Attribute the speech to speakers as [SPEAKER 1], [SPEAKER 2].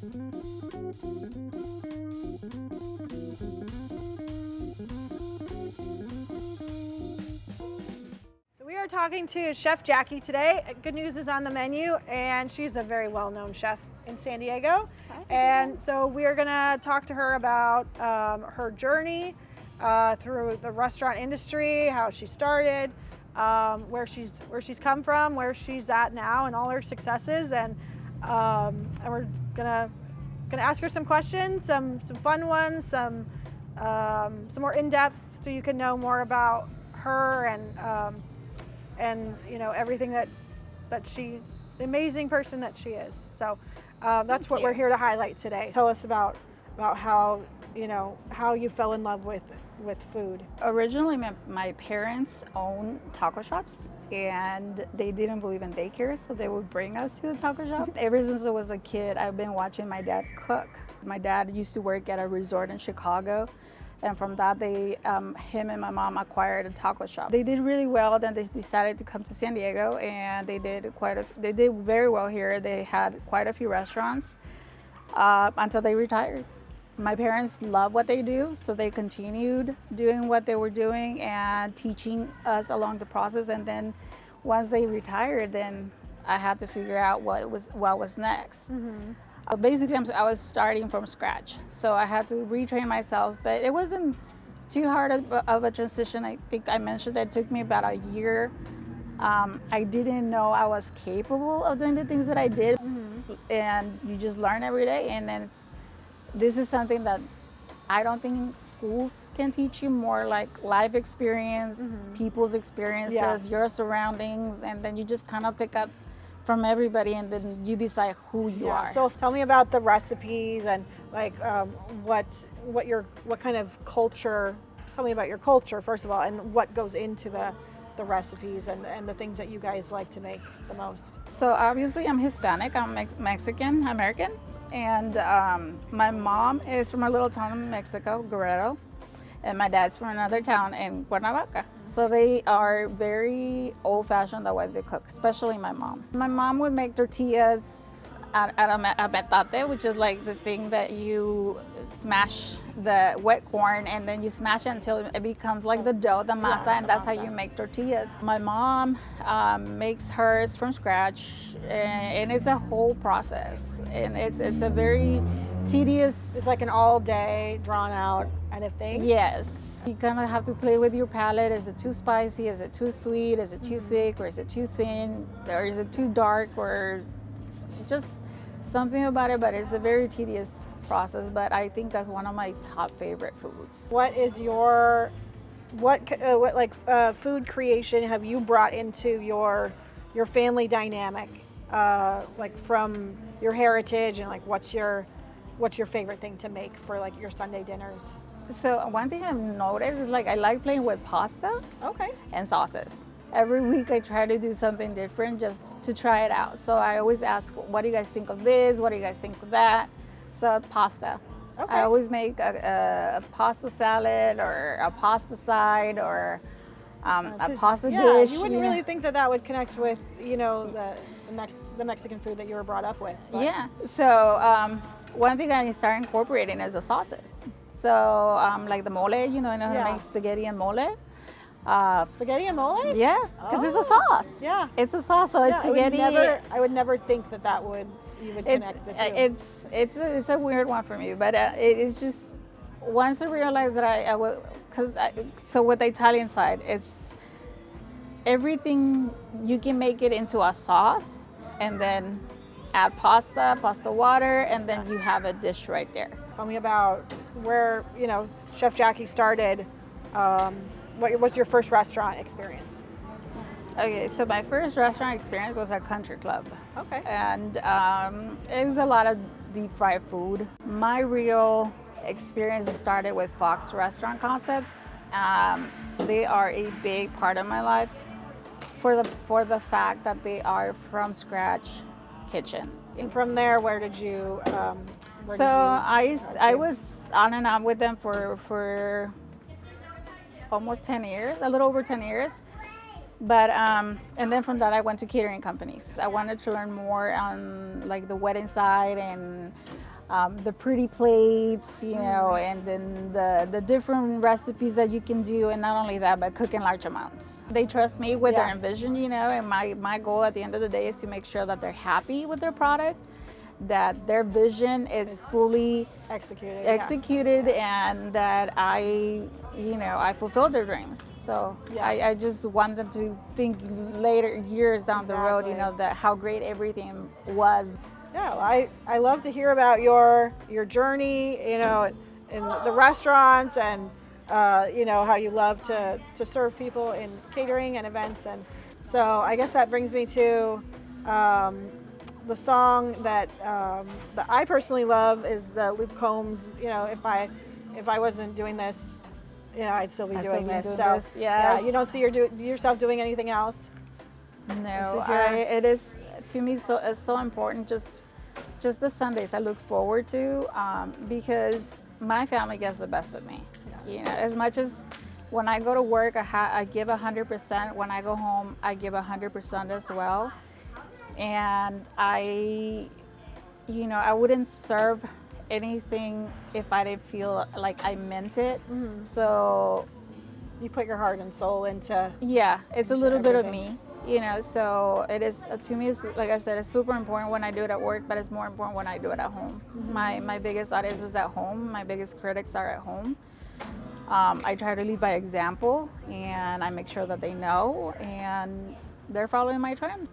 [SPEAKER 1] We are talking to Chef Jackie today. Good News is on the menu, and she's a very well-known chef in San Diego. And so we are going to talk to her about her journey through the restaurant industry, how she started, where she's come from, where she's at now, and all her successes. And we're gonna ask her some questions, some fun ones, some more in depth, so you can know more about her and you know everything that she, the amazing person that she is. So that's what we're here to highlight today. Tell us about how you fell in love with food.
[SPEAKER 2] Originally, my parents owned taco shops, and they didn't believe in daycare, so they would bring us to the taco shop. Ever since I was a kid, I've been watching my dad cook. My dad used to work at a resort in Chicago, and from that, him and my mom acquired a taco shop. They did really well. Then they decided to come to San Diego, and they did very well here. They had quite a few restaurants until they retired. My parents love what they do, so they continued doing what they were doing and teaching us along the process. And then once they retired, then I had to figure out what was next. Mm-hmm. Basically, I was starting from scratch, so I had to retrain myself, but it wasn't too hard of a transition. I think I mentioned that it took me about a year. I didn't know I was capable of doing the things that I did, mm-hmm. and you just learn every day. And then this is something that I don't think schools can teach you, more like life experience, mm-hmm. people's experiences, your surroundings, and then you just kind of pick up from everybody, and then you decide who you are.
[SPEAKER 1] So tell me about the recipes and like what kind of culture. Tell me about your culture first of all, and what goes into the recipes and the things that you guys like to make the most.
[SPEAKER 2] So obviously I'm Hispanic, I'm Mexican American, and my mom is from a little town in Mexico, Guerrero, and my dad's from another town in Cuernavaca. So they are very old-fashioned the way they cook, especially my mom. My mom would make tortillas at a betate, which is like the thing that you smash the wet corn and then you smash it until it becomes like the dough, the masa, and that's how you make tortillas. My mom makes hers from scratch, and it's a whole process, and it's a very tedious.
[SPEAKER 1] It's like an all-day, drawn-out kind of thing.
[SPEAKER 2] Yes. You kind of have to play with your palate. Is it too spicy? Is it too sweet? Is it too thick? Or is it too thin? Or is it too dark? Or just something about it, but it's a very tedious process. But I think that's one of my top favorite foods.
[SPEAKER 1] What is food creation have you brought into your family dynamic? Like from your heritage, and like what's your favorite thing to make for like your Sunday dinners?
[SPEAKER 2] So one thing I've noticed is like I like playing with pasta and sauces. Every week I try to do something different just to try it out. So I always ask, what do you guys think of this? What do you guys think of that? So pasta. I always make a pasta salad or a pasta side or a pasta dish.
[SPEAKER 1] You wouldn't really think that would connect with, the Mexican food that you were brought up with. But.
[SPEAKER 2] Yeah. So one thing I started incorporating is the sauces. So like the mole, I know how to make spaghetti and mole.
[SPEAKER 1] Spaghetti and mole?
[SPEAKER 2] Yeah, because it's a sauce.
[SPEAKER 1] Yeah.
[SPEAKER 2] It's a sauce, so it's spaghetti.
[SPEAKER 1] I would never think that you would connect the two.
[SPEAKER 2] It's a weird one for me, but it is just, once I realized that I would, so with the Italian side, it's everything, you can make it into a sauce and then add pasta water, and then you have a dish right there.
[SPEAKER 1] Tell me about where, Chef Jackie started. What was your first restaurant experience?
[SPEAKER 2] Okay, so my first restaurant experience was at Country Club.
[SPEAKER 1] Okay.
[SPEAKER 2] And it was a lot of deep fried food. My real experience started with Fox Restaurant Concepts. They are a big part of my life for the fact that they are from scratch kitchen.
[SPEAKER 1] And from there, where did you?
[SPEAKER 2] I was on and on with them for almost 10 years, a little over 10 years. But and then from that I went to catering companies. I wanted to learn more on like the wedding side and the pretty plates, you know, and then the different recipes that you can do, and not only that, but cook in large amounts. They trust me with their vision, you know, and my goal at the end of the day is to make sure that they're happy with their product, that their vision is fully executed, and that I fulfill their dreams. So I just want them to think later, years down the road, you know, that how great everything was.
[SPEAKER 1] Yeah, well, I love to hear about your journey, you know, in the restaurants, and you know, how you love to serve people in catering and events. And so I guess that brings me to the song that I personally love is the Luke Combs. You know, if I wasn't doing this, you know, I'd still be doing this. So yeah, you don't see yourself doing anything else?
[SPEAKER 2] No, it is, to me, so it's so important. Just the Sundays I look forward to, because my family gets the best of me. You know, as much as when I go to work, I give 100%. When I go home, I give 100% as well. And I wouldn't serve anything if I didn't feel like I meant it. So
[SPEAKER 1] you put your heart and soul into.
[SPEAKER 2] Yeah, it's a little bit of me. You know, so it is, to me, it's, like I said, it's super important when I do it at work, but it's more important when I do it at home. My biggest audience is at home. My biggest critics are at home. I try to lead by example, and I make sure that they know, and they're following my trend.